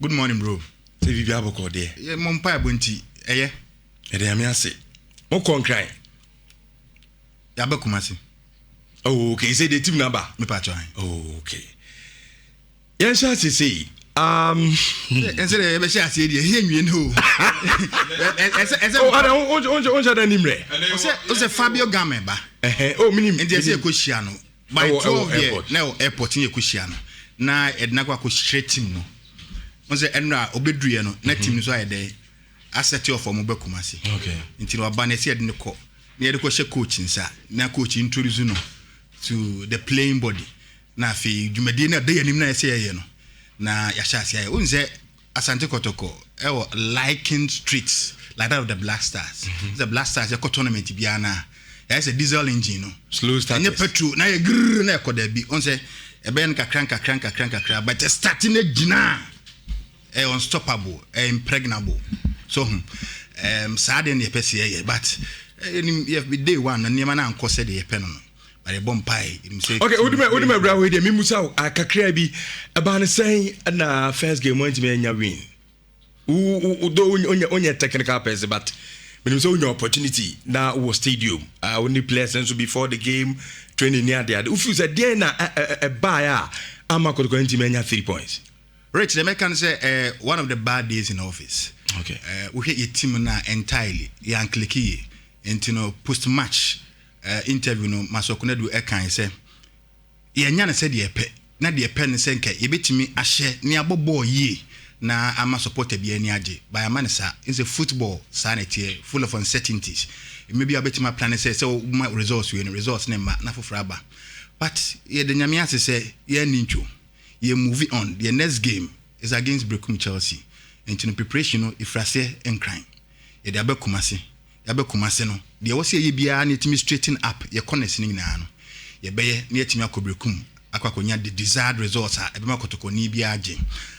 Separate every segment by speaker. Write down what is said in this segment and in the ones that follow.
Speaker 1: Good morning, bro.
Speaker 2: Say Vivi Aboko there.
Speaker 1: Yeah, Mompa Bunti. Eh?
Speaker 2: Amiase. Mo concry.
Speaker 1: Yabakumasi.
Speaker 2: Oh, okay. Say the team number.
Speaker 1: Me patch.
Speaker 2: Oh, okay. Yes, I say.
Speaker 1: And say the share say the here you know.
Speaker 2: Oh, I don't nimre.
Speaker 1: O say Fabio Gameba.
Speaker 2: Oh, minim.
Speaker 1: And say Kushiano. By 12 years now airport in Kushiano. Na edna kwa straight team no. On say enra obedru no na team no so ayede asset of Mobekumasi.
Speaker 2: Okay.
Speaker 1: Until Abanesi had no call. Near the coach nsa. Na coach introduce no to the playing body. Na fi Jumedina day and na say no. Na yashasi aye unze Asante Kotoko liking streets like that of the Black Stars. The Black Stars a tournament biana. There's a diesel engine no. Slow start. And petrol na ye grrr na ko da bi. Unse e ben kakran but starting a gina unstoppable, impregnable. So sad in the PCA but if be day one and niema na anko said the pen no. But bomb pie say
Speaker 2: okay oduma bra we dey me musa akakra bi aba ne say na first game want me anya win do onya technical person but when so onya opportunity na wo stadium only players and so before the game training near there if you say there na a buy ama ko go me anya 3 points.
Speaker 1: Rich, the American say one of the bad days in office.
Speaker 2: Okay.
Speaker 1: We hit your team na entirely yan clicky into no post match interview no masokuna do e kan say ye nya na say de epe na de epe ne say nka ye betimi ahye ne abobo yi na ama support bi ani age by a man sa is a football sanity full of uncertainties. Maybe a betimi plan say my results we results na fofra ba but ye de nyame ase say ye nincho ye moving on. The next game is against Brekum Chelsea into preparation no ifrase enkran ye de abekumase no de wo se ye bia na timi straighten up ye corners ni na no ye beye na timi akobrekum akwakonya the desired results a ebema kotoko ni bia age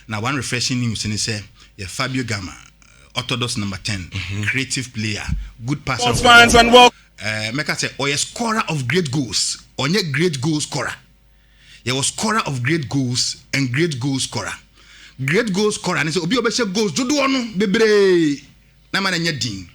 Speaker 1: na one refreshing news ni say ye Fabio Gama orthodox number 10 creative player good passer fans and walk make say or a scorer of great goals onye great goal scorer ye was scorer of great goals and great goal scorer and say obi obese goals dodo no bebre na ma na nya din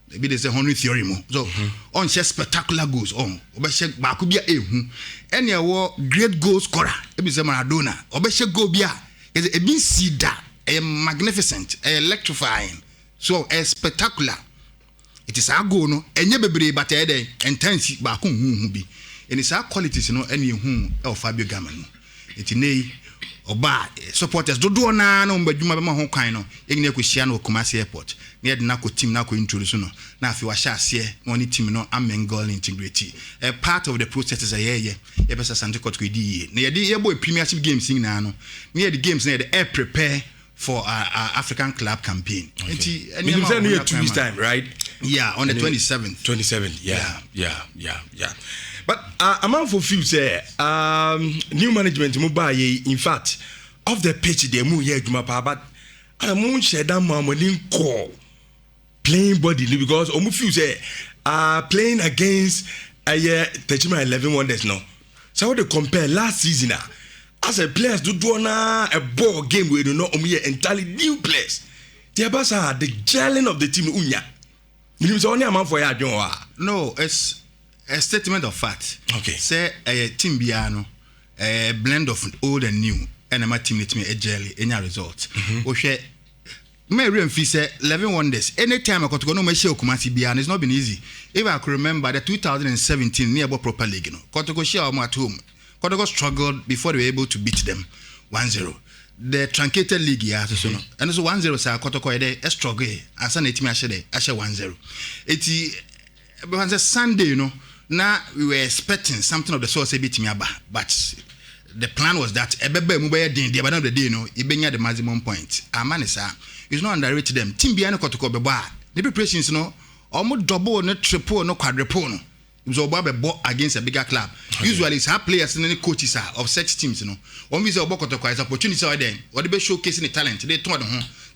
Speaker 1: maybe they say Henry theory mo so on share spectacular goals on obese ba ko bia ehu ene wo great goal scorer e be say Maradona obese goal bia is e bin sida magnificent electrifying so spectacular it is a goal no enye bebre but e dey intense ba ko hu bi and it's our qualities no ene hu e Fabio Gama no it nei oba supporters dodo na na mbadwuma be ma ho kwan no yegina kwhia na Kumasi airport na yede na ko team na ko introduce no na afi wa sha ase na oni team no amengal integrity a part of the process is ye be Asante Kotoko di na yede ye boy premiership games na no na yede games na yede prepare for our African club campaign.
Speaker 2: Okay. You said near 2 weeks time, right?
Speaker 1: Yeah, on the 27th.
Speaker 2: 27th, yeah. But I'm out for few say new management mobile in fact off the pitch they move here Jumapa but I'm on share that mama didn't call playing body because almost few say playing against a year Techima 11 wonders now. So how they compare last season as a players do a ball game where you know entirely new players. The Abasa the gelling of the team unya. You know only amount for ya
Speaker 1: no, it's a statement of fact.
Speaker 2: Okay.
Speaker 1: Say a team biano a blend of old and new and my team let me a jelly any results. Okay. Mary and Fee say 11 wonders. Anytime I got to go no me share Kumasi biano it's not been easy. If I could remember the 2017 nearby proper league no. Kotoko share at home. Kotoko struggled before they were able to beat them 1-0. The truncated league yeah so no. And so 1-0 say Kotoko a struggle and Sunday team ashe 1-0. It Sunday you know. Now we were expecting something of the source a bit but the plan was that ebebe mubaya din the end of the day no ibenya the maximum point. Amanisa is not underrated them. Team biano Kotoko beba. The preparations no almost double no triple no quadruple no. It was about against a bigger club. Okay. Usually it's our players and any coaches of such teams, you know. One visa about Kotoko is opportunity or then what they be showcasing the talent. They told them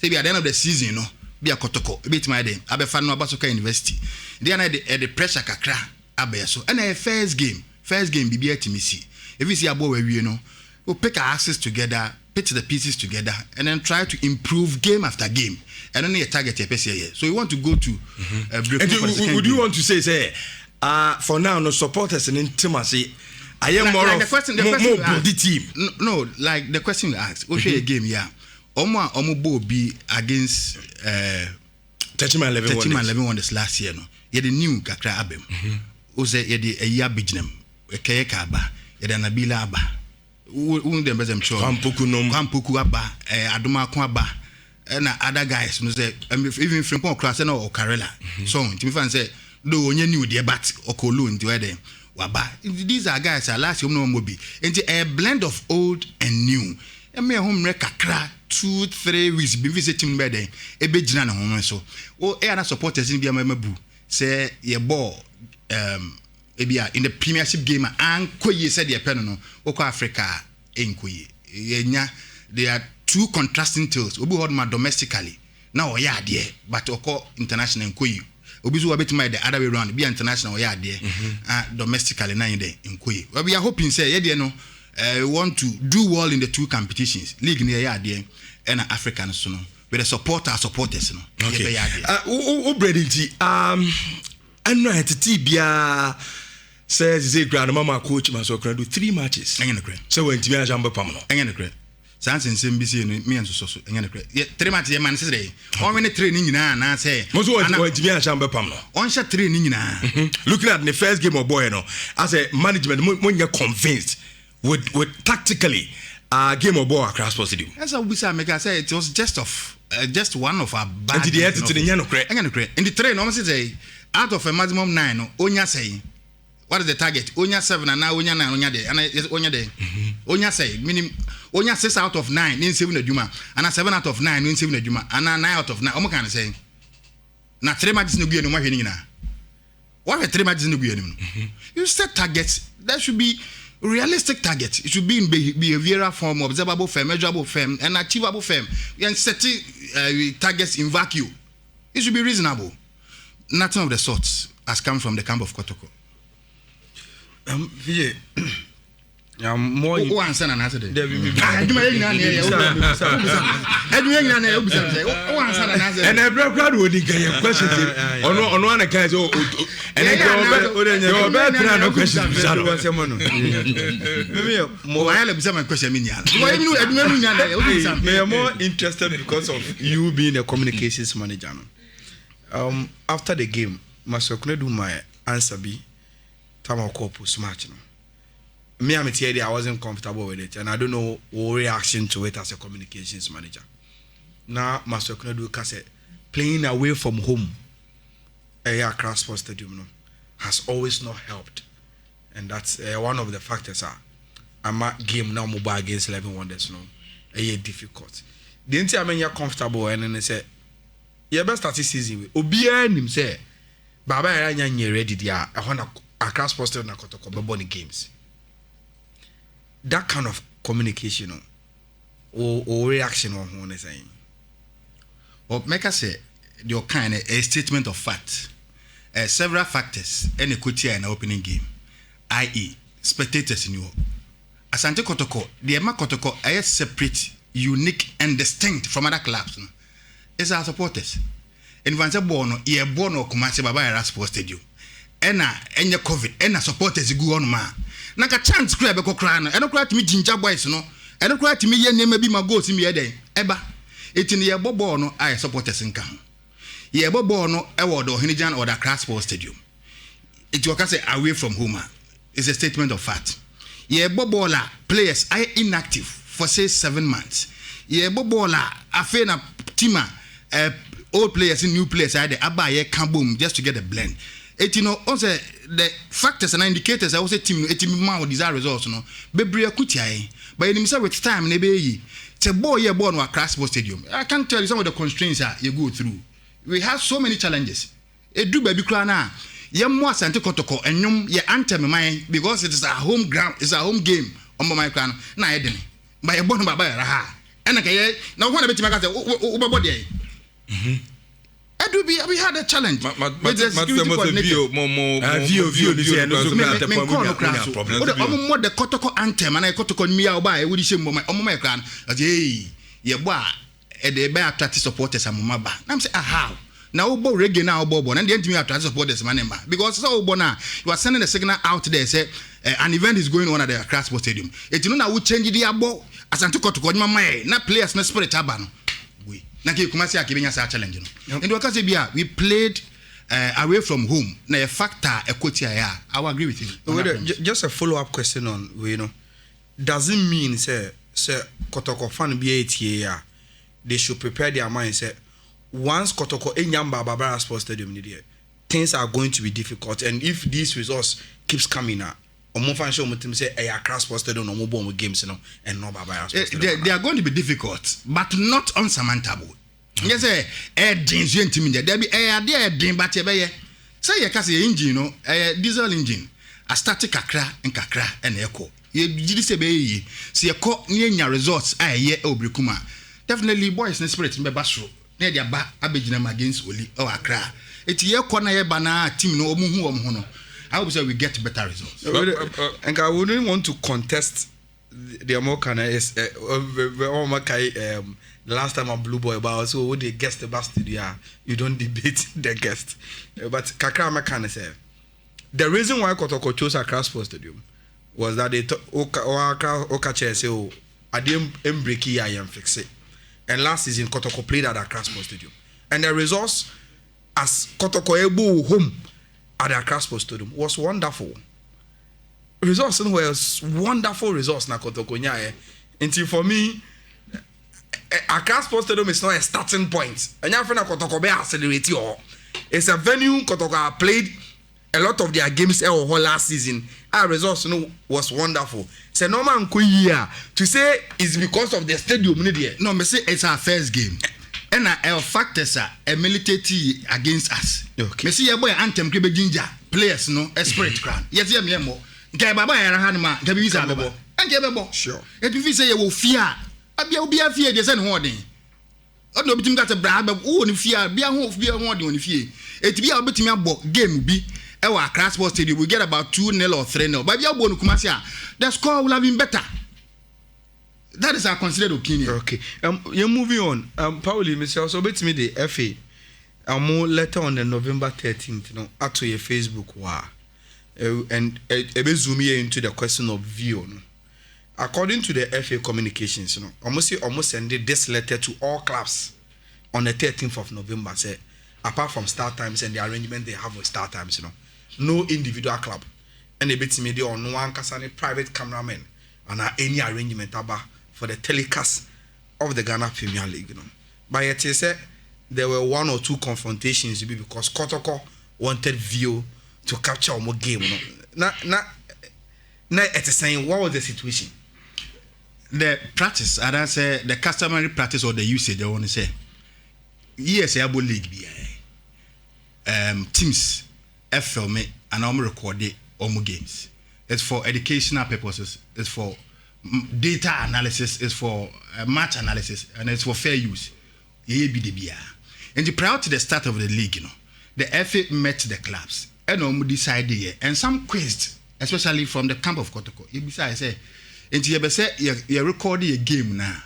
Speaker 1: say at the end of the season, you know, be a Kotoko, a bit my day. I be fan no Abasoka University. Then I the pressure kakra. So and a first game BBA team see if you see about where you know we'll pick our axes together put the pieces together and then try to improve game after game. And only a target your PCA. So you want to go to break.
Speaker 2: Would you want to say for now no supporters and intimacy? I am more
Speaker 1: like
Speaker 2: of more body team.
Speaker 1: No, like the question you asked. Okay, a game, yeah. Omo be against 13-11 wonders last year. No, you the new kakra abem. Ose you the a year bignem. Keye kaba. You the Nabila aba. Who them bezem sure. Kampuku aba. Aduma kwaba. And other guys, no say even from class or Karela. So, to me fan say, do onye new dear bat or Kolu into them. Waba. These are guys are last year no mobi. Into a blend of old and new. And me home rekakra 2-3 weeks been visiting bed. A bit jana home so. Oh, air supporters in the Mabu say ye ball in the Premiership game and Koye said ye penno Oko Africa in Koye. They are two contrasting tales. Obi hold my domestically. Now yeah dear, but Oko international in Koye. Obi so bit my the other way around. Be international yeah dear. Domestically now in Koye. Well, we are hoping say yeah dear no. Want to do well in the two competitions. League near yeah dear and African so no. With the supporters no.
Speaker 2: Okay. I know at Tibia says grandmama coach Maso can do 3 matches. So when Timia Jamba Pamano.
Speaker 1: Sans and Simbisi me and so 3 matches man say. How many training na say?
Speaker 2: Most what Timia Jamba Pamano.
Speaker 1: On shot training na.
Speaker 2: Looking at the first game of boy no as a management when you're convinced with tactically game of ball across possible.
Speaker 1: That's how we say it was just one of our bad.
Speaker 2: And the attitude in
Speaker 1: the train almost say out of a maximum 9 onya say what is the target? Onya 7 and now onya 9 onya day and onya day. Onya say meaning onya 6 out of 9 in 7 aduma and 7 out of 9 in 7 aduma and 9 out of 9 omo kan say na 3 matches no gu no mahwe ni na. What are 3 matches no gu no? You set targets that should be realistic targets. It should be in behavioral form, observable form, measurable form, and achievable form. And setting targets in vacuum. It should be reasonable. Nothing of the sorts has come from the camp of Kotoko.
Speaker 3: More
Speaker 1: answer and answer.
Speaker 2: And every crowd would get questions on one account. And your bad no questions.
Speaker 3: We are more interested because of you being a communications manager. After the game, Master could do my answer be Tama Corpus match. Me, I'm I wasn't comfortable with it, and I don't know what reaction to it as a communications manager. Now, Master Kunedu Kase playing away from home, Accra Sports Stadium, has always not helped, and that's one of the factors. I'm a game now mobile against 11 Wonders, difficult. The entire man you're comfortable, and then they say, "You best start this season." Obian him say, "Baba, you're ready. I want Accra Sports Stadium na Kotoko Beboni games." That kind of communication or reaction on what saying.
Speaker 1: Well, make us say your kind a statement of fact. Several factors any could in an opening game, i.e., spectators in you. Asante Kotoko, the Emma Kotoko are separate, unique, and distinct from other clubs. It's our supporters. In Vanza Bono, ye born or Kumasi Baba Sports Stadium. Ena COVID, ena supporters go on ma. Naka chance crab ko cry no. Eno cry to me ginger boys no. Eno cry to me ye name be my goals in me eden. Eba. Etin ye bobo no I supporters nka ho. Ye bobo no e wo do Hinijan or the Accra Sports Stadium. It was say away from home. It's a statement of fact. Ye bobo la players are inactive for say 7 months. Ye bobo la afe na team old players and new players are the aba ye can boom just to get a blend. Also the factors and indicators I was a team man desire results no bebre akutia but you say with time na be it's a boy here born at Accra Sports Stadium. I can't tell you some of the constraints you go through. We have so many challenges. Do baby cry now. Ye mo Asante Kotoko enyum ye anthem man because it is a home ground, it's a home game on my crown na e den by born baba ha and na one beti maka say wo body We had a challenge.
Speaker 2: With the security coordinator.
Speaker 1: More the Kotoko anthem and I Kotoko Mia by would you say my grand as ye the bear attract supporters and Mumaba. I'm saying how. Now Bo reggae now Bobo and the enemy attract supporters manema because so Bona you are sending a signal out there say an event is going on at the Accra Sports Stadium. It you know would change the abo as I took to my not players no spirit abano. We Naki Kumasi are giving us a challenge. And Wakasibia we played away from home. Now a factor a quotia. I will agree with you.
Speaker 3: Just a follow-up question on doesn't mean say Kotoko fan BATA they should prepare their mind say once Kotoko Enyamba Barbara Sports Stadium things are going to be difficult and if these results keeps coming out say Accra Sports Stadium no more games and no Barbara Sports Stadium.
Speaker 1: They are going to be difficult but not unsurmountable. Yes, there be air but say you can say engine diesel engine a static kakra and echo. You did say be see a co near results Obrikuma. Definitely boys in spirit in Basro. Near their back Abidjan against Oli or Accra. It's your corner bana team no hono. I hope so we get better results.
Speaker 3: And I wouldn't want to contest the American last time I Blue Boy about so when they guest the bus studio, you don't debate the guest. But Kakra Makane said the reason why Kotoko chose Accra Sports Stadium was that they Okache say, oh, I didn't break here, I am fix it. And last season, Kotoko played at Accra Sports Stadium. And the results as Kotoko able home at the Accra Sports Stadium was wonderful. Results was wonderful results na Kotoko nyae. Until for me, Accra Sports Stadium is not a starting point. And you have Kotoko be accelerate or it's a venue Kotoko played a lot of their games last season. Our results was wonderful. So no man could hear to say it's because of the stadium.
Speaker 1: No, me say it's our first game. And our factors are a military against us.
Speaker 3: Okay.
Speaker 1: Me see a boy anthem kribe ginger players no a spirit crown. Yes, yeah, me mo. Nke baba ya hanma, nke bi sa bebo. Nke bebo.
Speaker 3: Sure.
Speaker 1: It be say you will fear. Abia obi afie dey say no den. Odo obitim ka say bra ba wo ni fear, bia ho den oni fie. Et bia obetimi abo game bi our Accra Sports Stadium, we get about 2-0 or 3-0. But the score will have been better. That is our considered opinion.
Speaker 3: Okay. You're moving on. Pauli, Mr. Also, bet me the FA. More letter on the November 13th, at your Facebook war. And a zoom here into the question of view. According to the FA communications, almost sending this letter to all clubs on the 13th of November. Say, apart from start times and the arrangement they have with start times, no individual club and a bit media or no one can private cameraman and any arrangement for the telecast of the Ghana Premier League. But yet said there were 1 or 2 confrontations because Kotoko wanted View to capture more game. Now at the same, what was the situation?
Speaker 1: The practice, and I say the customary practice or the usage, I want to say yes, I league teams film it and I'm recording games. It's for educational purposes, it's for data analysis, it's for match analysis, and it's for fair use. And prior to the start of the league, the FA met the clubs and decided, and some quizzed, especially from the camp of Kotoko. You besides say, and you say you're recording a game now.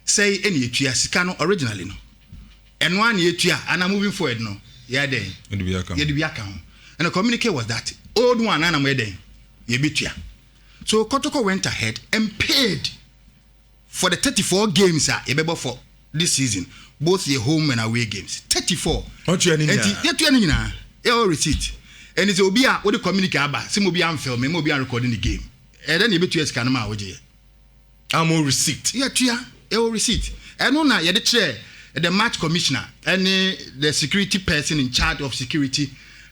Speaker 1: Say any Sikano originally and 1 year and I'm moving forward no. Yeah, then. And the communique was that old one and I'm wedding. So Kotoko went ahead and paid for the 34 games for this season, both the home and away games. 34.
Speaker 2: What you
Speaker 1: all receipt. And it's Obia what the communique about. Some will be filming, will be recording the game. And then you bet you scan my
Speaker 2: I'm on receipt.
Speaker 1: Yeah, all receipt. And on the chair. The match commissioner and the security person in charge of security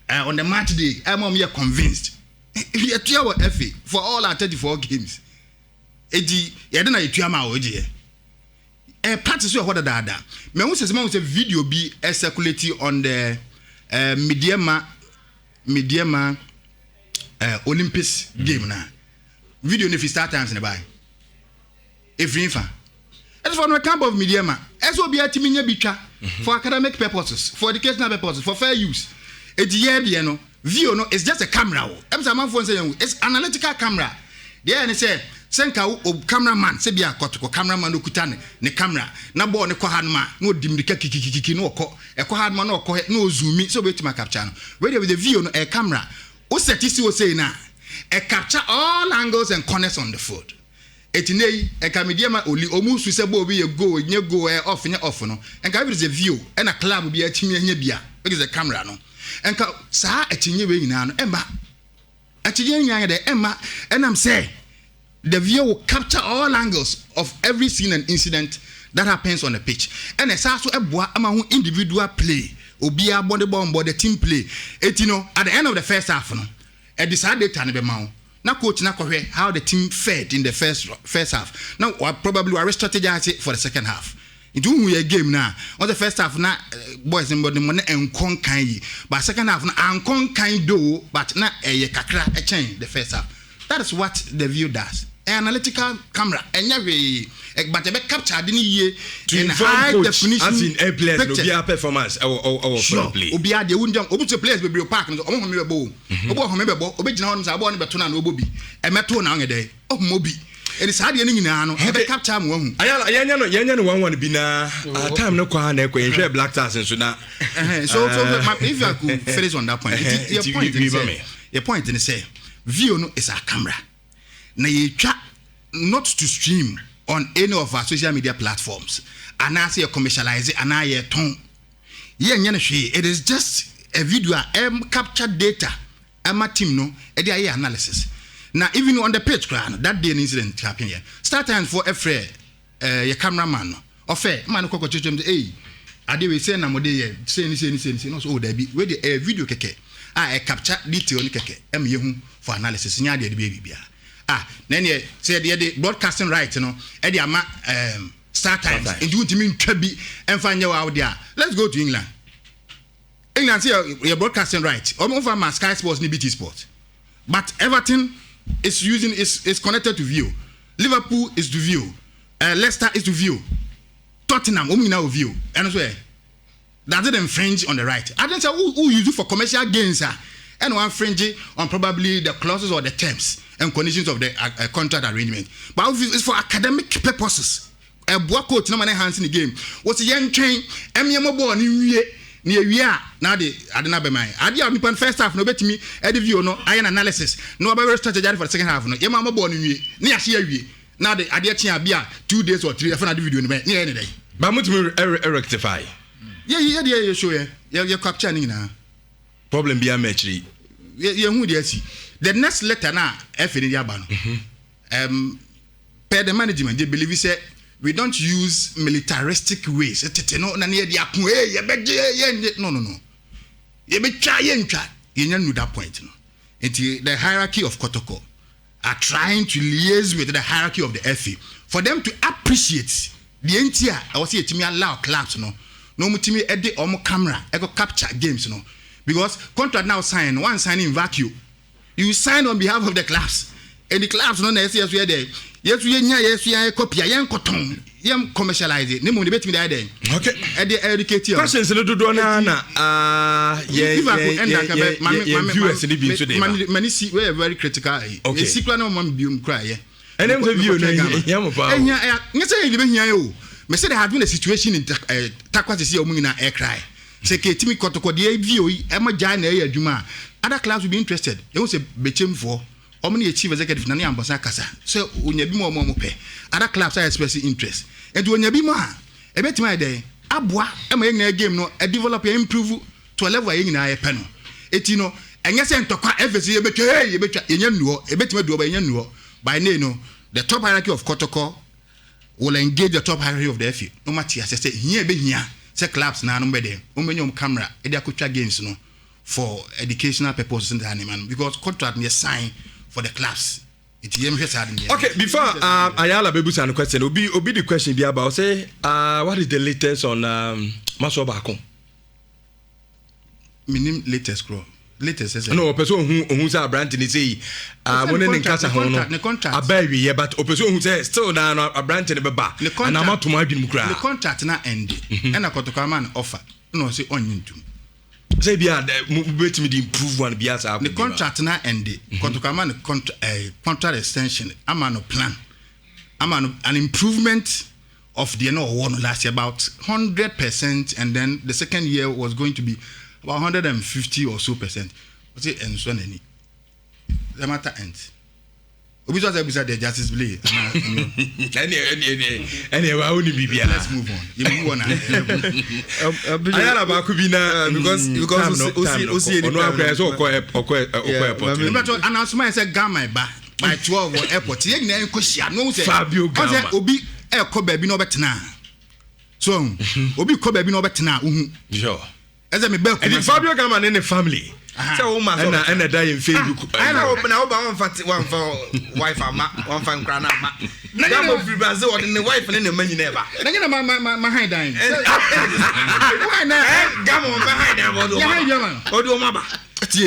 Speaker 1: on the match day, I'm convinced. We are 2 FA for all our 34 games. Practice what that. Me who says a video be circulating on the Mediama Olympics game now. Video if you start times in the buy. If you as for no camp of Mediama, as will be a Timinia Bicha, for academic purposes, for educational purposes, for fair use. No video no is just a camera. It's analytical camera. There and say senka o cameraman se bia kotoko cameraman no kuta ne camera na bo ne ko hanma no dimrika kikikiki no ko e ko hanma no ko no zoom so betima capture no with the video no a camera o set isi o say na e capture all angles and corners on the field. Etinei e kamedia ma oli omu su se bo bi ye go nye go e off nye off no enka bi the view e na club bi atimi anya bia because the camera no enka saa etinye we nyina no emba etinye nyanya de emma enam say the viewer will capture all angles of every scene and incident that happens on the pitch and esa so eboa ama hu individual play obia body bomb the team play etino at the end of the first half no e decide data ne be ma na coach na kohwe how the team fared in the first half. Now probably we strategize it for the second half. It won't be a game now. On the first half na boys and body money and con kind, but second half na ankon kind do but na e kakra e change the first half. That is what the view does. Analytical camera and but they capture the year in high definition
Speaker 2: as in a players no be performance our sure.
Speaker 1: Play obia de wunjam obuto players be park no omo me bebo obo ho me bebo obegina ho nsa abo no beto na no obobi e meto na ngede omo bi eni saa de nyina no e be capture mo hu
Speaker 2: ayala yenya no 1-1 bi na time no kwa na ekwe hwe Black Stars nso na
Speaker 1: so if I could finish on that point your point is say view no is a camera na ye twa not to stream on any of our social media platforms and I say commercialize and I ton it is just a video capture data my team no e dey analysis now even on the page that day an incident happen here start time for every your cameraman no of man ko chochom hey ade we say na mo dey say no so there be we the video keke capture detail ni keke yehu for analysis nya dey be bia then you say the broadcasting right no e dey ama start times and you mean twabi enfanye wa out there. Let's go to England say your broadcasting right over my Sky Sports ni BT Sport but Everton is using is connected to View, Liverpool is to View, Leicester is to View, Tottenham now View and so does it infringe on the right? I don't say who use it for commercial gains and one infringe on probably the clauses or the terms and conditions of the contract arrangement. But it's for academic purposes. A boy coach no man hands in the game. What's a young train? Emiamo born near we are now the Adana be my idea of me first half no bet me view no iron analysis. No about strategy for the second half. No, your mama born near we now the idea chia bia 2 days or 3 after the video near any day.
Speaker 2: But much rectify.
Speaker 1: Yeah, sure. You're capturing now.
Speaker 2: Problem be a matchery.
Speaker 1: Who do you see? The next letter now, F in the Yabano. Per the management, they believe say we don't use militaristic ways. No. You be trying to that point. The hierarchy of Kotoko are trying to liaise with the hierarchy of the FA for them to appreciate the entire. I was here to me allow clubs no mutimi edit omo camera ego capture games no because contract now sign one signing in vacuum. You sign on behalf of the clubs and the clubs no na yes we are there yes we nya copy yen cotton yen commercialize it name the bet me there
Speaker 2: okay
Speaker 1: e dey educate you
Speaker 2: questions no do na viewers ni bi so dey
Speaker 1: many see we are very critical okay secret no man bi cry
Speaker 2: and them view no yam pa
Speaker 1: nya say you be hia yo me say there had been a situation in Takwasi see omu na air cry say ke timi kotoko dey view e ma ja na e adwuma other clubs will be interested you say bechem for omni chief executive na ambosa kasa so onya bi mo pe other clubs are expressing interest and onya bi mo a e betima dey aboa e ma yina game no e develop e improve to a level e yina e pe no eti no enye se ntokwa FSC e betwa yenya nuo e betima duo ba yenya nuo by name no the top hierarchy of Kotoko will engage the top hierarchy of the FA no matter say here be here say clubs na no be there omenyo camera e dey akotwa games no for educational purposes in the animal because contract me sign for the clubs.
Speaker 2: Okay, before Ayala Bebusa and question, obi the question be about say what is the latest on Maso Bakon?
Speaker 1: Minim latest crow. latest is
Speaker 2: no person who say brand ni say money in kasa ho no abawi ye but person who say still na a brand ni be ba and am to ma adwum kra
Speaker 1: the contract na end and a Kotoko man offer no say onyintum
Speaker 2: say bia betimi di improve one bia say
Speaker 1: the contract na end Kotoko man contract extension am no plan am an improvement of the one last year about 100%, and then the second year was going to be about 150 or so percent. What's it and so any? The matter ends. We just have the justice play.
Speaker 2: Anyway, I only be here.
Speaker 1: Let's move on. You move on.
Speaker 2: I am about to be now because
Speaker 1: announcement said Gamma by 12 or airport. You know,
Speaker 2: Fabio Gamma.
Speaker 1: Obi ko baby no betena. So, obi ko baby no betena.
Speaker 2: Sure.
Speaker 1: As me be
Speaker 2: Fabio Gamma in the family.
Speaker 3: So
Speaker 2: and die in Facebook.
Speaker 3: I know now one for wife ama one for grana ma. Gamma free Brazil or in the wife and in the money never.
Speaker 1: Na my high dying.
Speaker 3: Why na Gamma behind them or do maba.
Speaker 1: So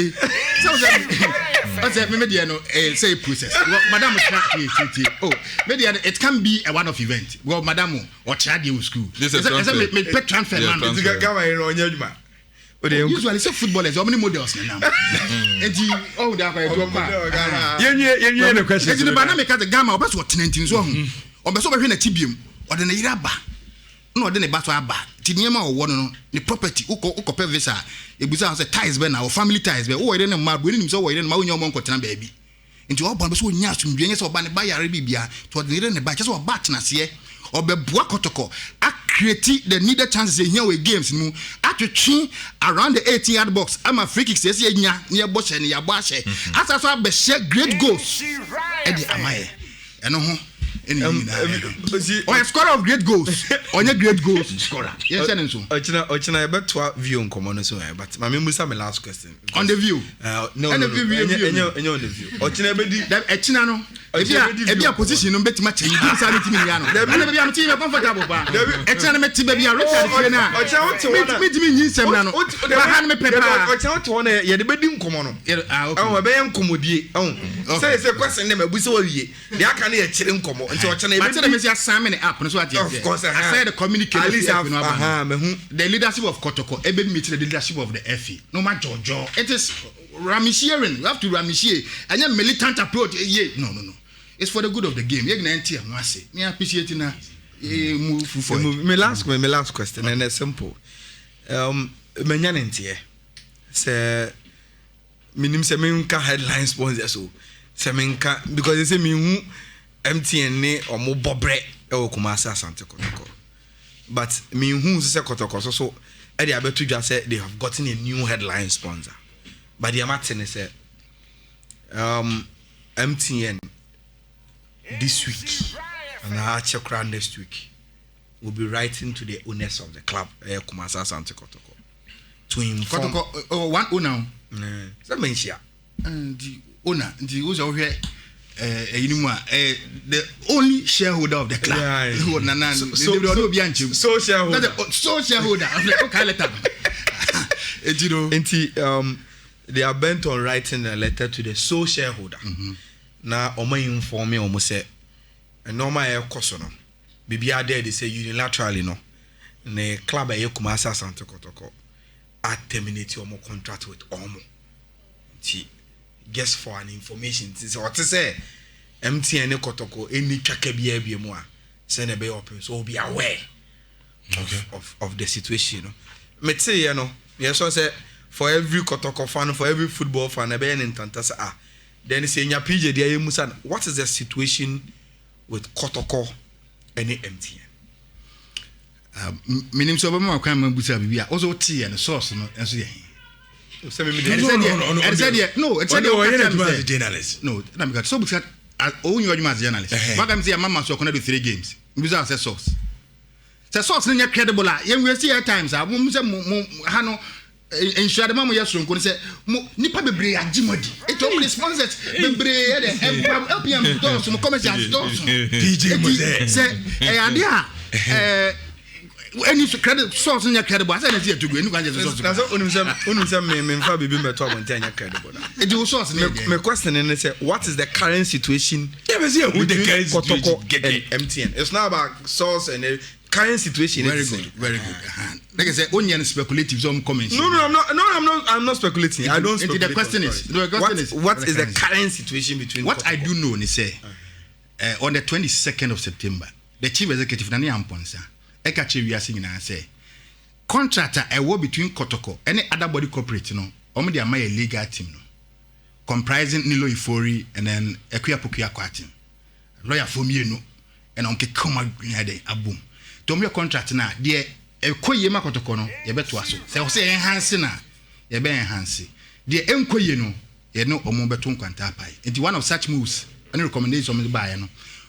Speaker 1: media no say process. Madam oh media it can be a one-off event. Well, madam or child school.
Speaker 4: This is
Speaker 1: me pet transfer man.
Speaker 3: Gamma in Onyema.
Speaker 1: Usually say footballers how many models now. And oh that way
Speaker 2: yeah no question.
Speaker 1: And the banana make the Gamma obeso tenentin so obeso be hwe na tibium o de na yira ba no de ne ba so aba ti niema o wo no ne property uko visa ebusa say ties be na o family ties be o we ne ma bo ni so we ne ma onyo mo nkotena ba bi nti o ba be so nya asumdwe nye so ba ne ba yare bibia to de ne ba che so ba tena se obebua Kotoko a create the needed chances here with games mu atwetwe around the 18-yard box ama free kicks ese nya ne bo hye ne ya bo ahye asaso be share great goals e di amaye eno ho a scorer of great goals onye great goals scorer yes and so
Speaker 3: ochina beto view nkomo no so but mama musa my last question
Speaker 1: on the view
Speaker 3: no on the view ochina be di
Speaker 1: echina no ebi a position no betima change di sa metimi nya no na be am team comfortable ba echina no meti be bia Richard tie na metimi nyi nsem na no ba han me pepa
Speaker 3: ochina to na ye de be di nkomo no okay be nkomodie say question na mabusa wa wie de aka na ye kire nkomo nti ochina
Speaker 1: but tell me say assignment app no so at yes I said the communication the leadership of Kotoko ebe meet the leadership of the FA no ma jojo it is ramishering you have to ramishier and a militant approach no it's for the good of the game you na enti am ase me appreciate na move for
Speaker 3: my last question and it's simple menya ntie say minim say menka headline sponsor so say menka because they say me hu MTN ne omo bobre e wo Kumasi Asante Kotoko but me hu say Kotoko so e dey abeto dwa say they have gotten a new headline sponsor but the Martin say MTN this week and I check around next week will be writing to the owners of the club Kumasi Asante Kotoko to inform
Speaker 1: Kotoko one owner
Speaker 3: so mention
Speaker 1: the owner the who's over the only shareholder of the club. So shareholder.
Speaker 3: They are bent on writing a letter to the sole shareholder. Now, Oma inform me almost say, and normal air cosono. Bibi are there, they say unilaterally no. The club a Kumasi Asante Kotoko are terminate your contract with Omo. Guess for an information. This is what to say. MTN Kotoko any chakabia be more. Send a bay open, so be aware of the situation. Let's say, you know, yes, I say for every Kotoko fan, for every football fan, a ben in Tantasa. Then say, Nya PJ, dear Musan, what is the situation with Kotoko and MTN?
Speaker 1: Minim so bama kwa mabusa bibia also tea and sauce no enso ye
Speaker 2: no it's a journalist
Speaker 1: no na because so because o you as journalist waka me say mama so kona do 3 games mbisa say source no credible a ye we see at times a mo say mo ha no ensure the mama yes ronko say nipa bebre agimodi it all sponsors bebre the LPM stores mo commercial stores
Speaker 2: DJ mo say
Speaker 1: ade a any credit source in your credible. I said it's here to go.
Speaker 3: That's only me baby me to abontia credible.
Speaker 1: It was source.
Speaker 3: My question is say what is the current situation?
Speaker 2: Yeah, but see who the current
Speaker 3: situation and MTN. It's not about source and the current situation.
Speaker 1: Very good, very good. Like I said, onion speculative some comments.
Speaker 3: No, I'm not speculating. I don't speculate.
Speaker 1: The question is
Speaker 3: what is the current situation between
Speaker 1: what I do know is say on the 22nd of September, the chief executive Nani Amponsa, Ekache Wiase nyina say contractor war between Kotoko any other body corporate no, omo dey am a legal team no, comprising Nilo Ifori and then Ekuya Pokuya Kwatim, lawyer for me no, and on Kekoma Greenhead Abum. To me contract na de ekoye ma Kotoko no, ye beto aso. Say enhance na, ye be enhance. De enkoye no, ye no omo beto nkwanta pai. Enti one of such moves, any recommendation on buy no,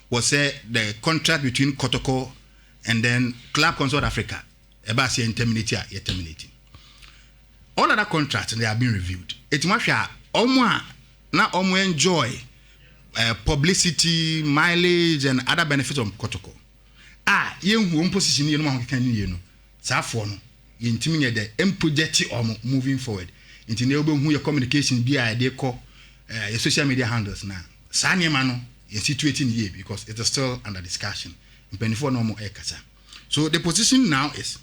Speaker 1: was the contract between Kotoko and then Club Consort Africa. About say terminating. All other contracts they have been reviewed. It must now enjoy publicity, mileage, and other benefits of Kotoko. You position you know. Safo no intimate the project or moving forward. Into who your communication be they call your social media handles now. Sanya mano is situating here because it is still under discussion. Before no more ekasa. So the position now is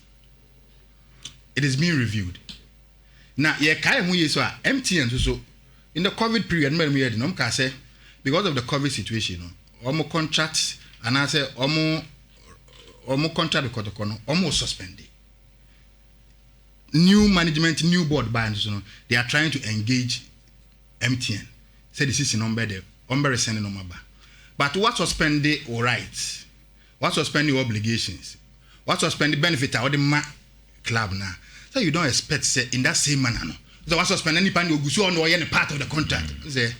Speaker 1: it is being reviewed. Now ye kai hu yeso a MTN so in the COVID period me hear no ka say because of the COVID situation no omo contract and I say omo contract with Kotoko no omo suspended. New management, new board bands no they are trying to engage MTN. Say this is number there umber sending number. But what suspended all rights? What suspending obligations? What suspending benefit or the club now? So you don't expect say in that same manner no. So what suspend any pan you go on or any part of the contract. Say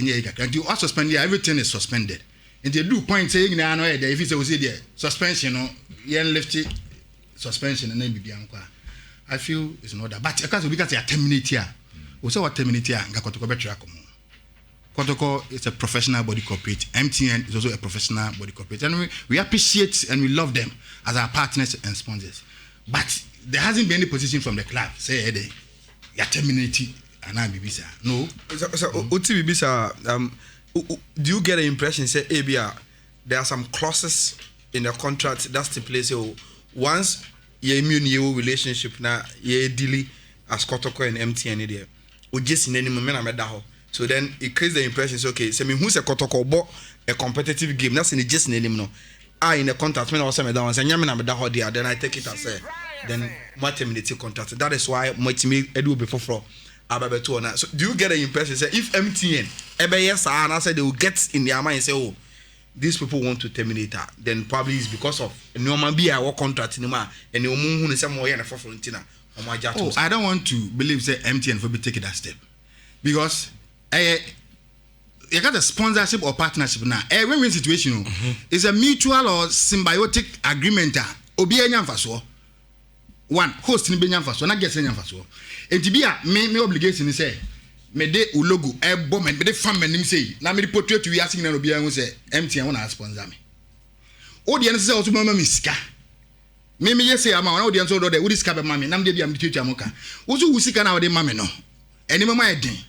Speaker 1: you what suspend everything is suspended. And they do point saying now no if it's say there suspension no yen lift suspension and then be I feel it's not that. But because we got terminate here. We say what terminate here Kotoko betra komo. Kotoko is a professional body corporate. MTN is also a professional body corporate. And we appreciate and we love them as our partners and sponsors. But there hasn't been any position from the club. Say, hey, you terminate and I be bisa. No.
Speaker 3: So, do you get the impression, say, ABR, there are some clauses in the contract that stipulate, so once you immune your relationship, now you deal as Kotoko and MTN there, or just in any moment, I'm so then it creates the impression, so, okay, so who's a Kotoko bought a competitive game, that's in the just name, no. In the contract, when I was saying, then I take it as a then what terminate contract. That is why much me do before floor. So do you get the impression say if MTN yes and I said they will get in their mind and say, oh, these people want to terminate her, then probably it's because of normal be our contract in and the moon is somewhere in a frontina.
Speaker 1: Oh, I don't want to believe say MTN will be taking that step. Because you got a sponsorship or partnership now. A win-win situation is a mutual or symbiotic agreement. One host in Benyan Faso, not get Senyan Faso. And to be a me obligation is say, me de logo, a bomb, and me de fan and him say, now me portrait to be asking and be able to say, MTN want to sponsor me. Audience also mama miska. Me yes say, I'm an audience order, would discover mammy, and I'm the teacher Moka. Also, who seek an hour de mammy no. Any mamma day.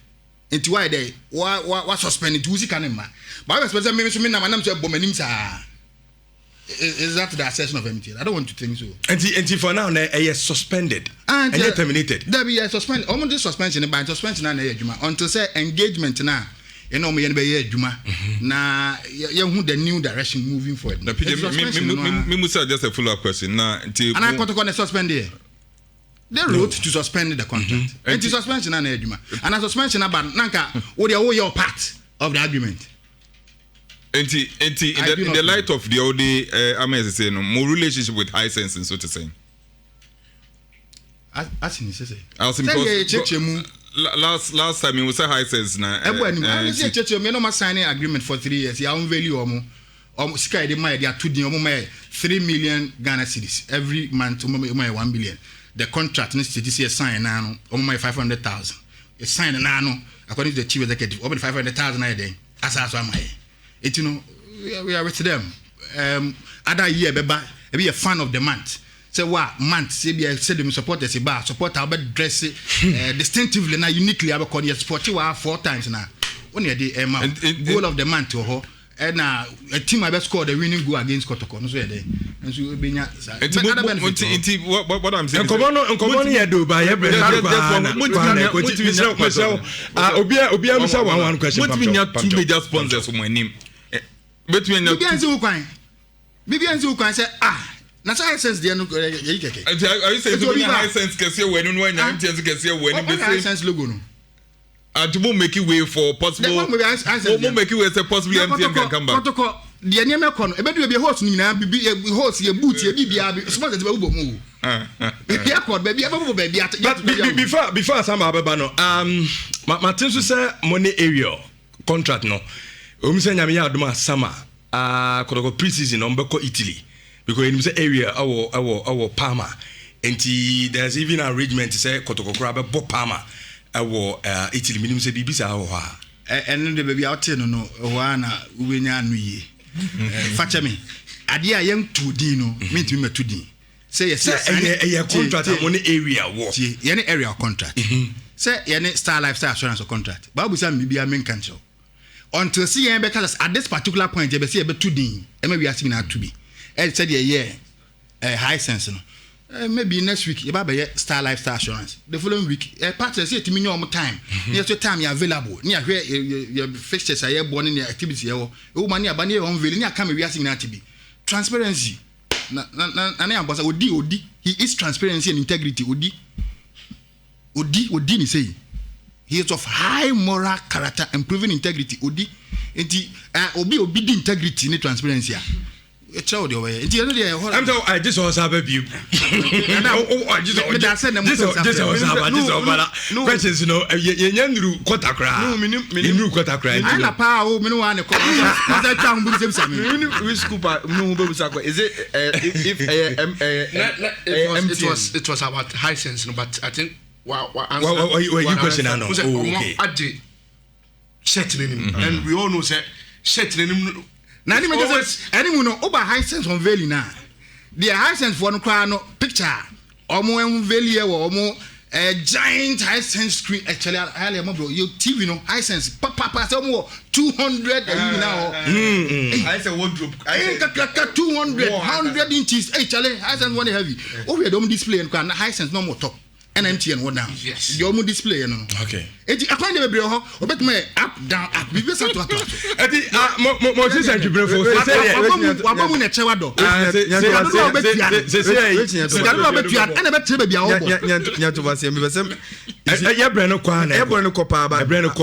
Speaker 1: Into why they what suspended to seek an emma. But I was supposed to mean, I'm to a bomb and him. Is that the assessment of MTN? I don't want to think so. And
Speaker 2: for now, they are suspended and they terminated.
Speaker 1: There be a suspension. Almost suspension by suspension and until say engagement now. You know me and be Juma. Now you the new direction moving forward.
Speaker 4: Me must just a follow-up question. Now,
Speaker 1: and I got to suspend here. They wrote to suspend the contract. And to suspension and Juma. And a suspension about Nanka, what are your part of the argument?
Speaker 4: In the light of the OD, I'm saying more relationship with Hisense and so to say.
Speaker 1: As in say.
Speaker 4: Last time it was a Hisense now.
Speaker 1: I say church me no ma signing agreement for 3 years. Ya own value omo sky dey my dia 2 din omo 3 million Ghana cedis every month omo 1 billion. The contract needs to this year sign now omo 500,000. You sign now according to the chief executive omo 500,000 a day. As am I. We are with them. Other year, be a fan of the month. say what month say be say them supporters ba supporter be dress distinctively na uniquely abekọ dey support wa 4 times na when you dey goal of the month ho and a team I score the winning goal against Kotoko no so there and so be nya
Speaker 4: what I'm saying
Speaker 2: nkomo no do ba ye bre obi am say one question
Speaker 4: what mean two major sponsors for my name between
Speaker 1: you bianzi ukwan say na say sense there no keke
Speaker 4: are you saying to be high sense kese we no anya MTN kese we no be
Speaker 1: high sense logo no
Speaker 4: and to make it way for possible make it way say possibly MTN can come back
Speaker 1: Kotoko the name e kono e be do be host ni na bi host ye boot ye bibia bi small that be ubo mu e accord be bia be bia
Speaker 2: but before some abeba no Martin so say money area contract no say nyame ya adoma sama Kotoko pre-season on beko Italy because in say area our Parma and there's even an arrangement to say Kotoko kra be Parma Italy minimum say bibisa ho ha
Speaker 1: and the baby out no ho na ubenya anu ye facha me ade a yem 2D no me to din say yes
Speaker 2: a contract money area wo
Speaker 1: ye ne area contract say ye ne Star Lifestyle Assurance contract babu say me bia men kan until see yen be cause at this particular point ye be say be 2D e ma wi asimi na 2B e said ye high sense no maybe next week you buy Star Lifestyle Assurance the following week partner say to me your time near to time you available near where your fixtures are born in your activity you money abani on veil near come we asking to be transparency na boss odi he is transparency and integrity odi ni say he is of high moral character and proven integrity odi enti obi di integrity ni transparency I'm
Speaker 2: so I just was have a view. Questions, you know, you quite a cry. No, quite a cry.
Speaker 1: I'm a power, no one. Is it
Speaker 5: it was about high sense, but I think
Speaker 2: you question I know.
Speaker 5: Okay. And we all know that setting
Speaker 1: na any no over high sense on valley na the high sense for no cry no picture omo en valley e wo omo giant high sense screen actually high bro your TV no high sense papa say omo 200 now
Speaker 3: I say wardrobe
Speaker 1: I 200 100 inches actually high sense one heavy over the display and high sense no more top MTN one down.
Speaker 5: Yes.
Speaker 1: The omu display no.
Speaker 2: Okay.
Speaker 1: Eti akwan de bebre ho, obetme up down up. Bibi sa to.
Speaker 2: Eti mo sister Jibril for say
Speaker 1: wabamu na chewa do.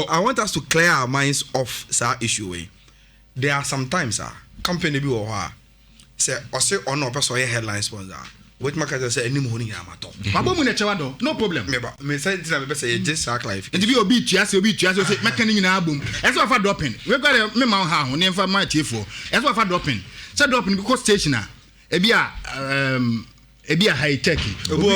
Speaker 3: I want us to clear our minds of that issue way. There are sometimes company bi wo ha say or say on no person headline sponsor. What market say any money amato.
Speaker 1: Wabamu na chewa do. No problem.
Speaker 3: Me say it na say just sack life.
Speaker 1: Enti bi obi tuase say mekani nyina abom. Eso afa dropping. We go me ma ha ho ne mfa ma tiefo. Eso afa dropping. Say dropping because station ebi a high tech. Obi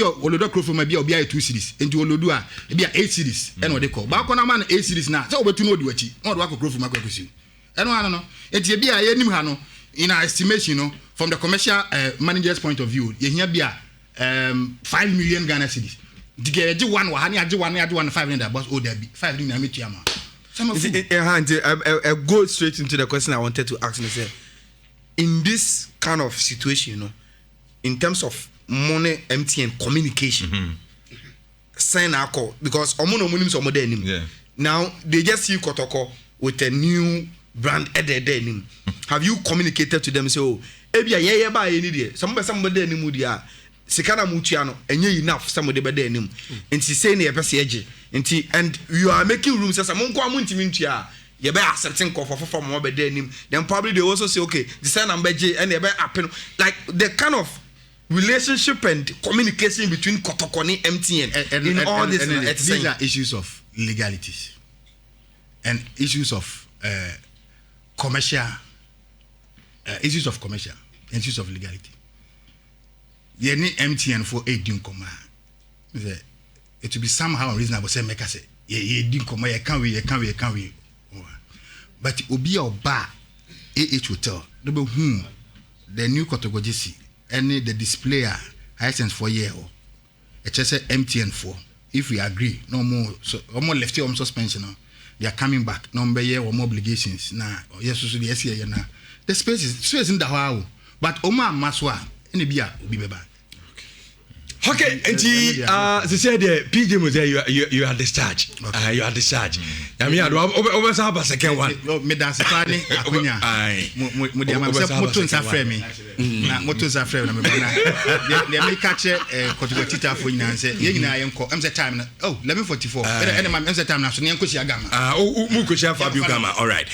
Speaker 1: olodo crofom ebi obi a 2 series. Enti olodo a ebi a 8 series. E no de call. Ba kona ma na 8 series na. Say obetu no odi wachi. No do akọ crofom akọkusi. Eno ano no. Enti ebi a ye nim ha no in our estimation no from the commercial manager's point of view ye hia bia 5 million Ghana cedis dige one wa hani age 500 but oh there be 5 million na metua ma
Speaker 3: I go straight into the question I wanted to ask me say in this kind of situation you know in terms of money MTN communication sign akọ because omo nim so omo nim now they just see Kotoko with a new brand nim. Have you communicated to them say oh ebia ye ba ye ni de somebody nim dia sikana mutua no enye enough somebody be there nim enti say na ye pese age enti and you are making room say some nko amuntimi ntua ye be accepting for mo be there nim then probably they also say okay the sign number J and ye be happen like the kind of relationship and communication between Kotoko and MTN in all this
Speaker 1: these are issues of legalities and issues of commercial issues of legality. You need MTN for 18 comma. It will be somehow reasonable. Say make us say, ye didn't come. You can't we. But obi or bar hotel. the new Kotogojisi any the displayer license for year or just MTN for if we agree no more so almost left your suspension they are coming back number year or more obligations now yes so the SCA now the space in the how but Oma Maswa any beer will be back.
Speaker 2: Okay, and they said PJ was there. You are discharged. Okay. You are discharged. I mean, I was a second one.
Speaker 1: Me dance funny. Aye. Motors are framing. Motors are framing. They may catch a Kotogotita for you and say, I'm the time. Oh, 11:44. And I'm the time now. So Nyanko Siagama.
Speaker 2: Mukusha Fabio Gama. All right.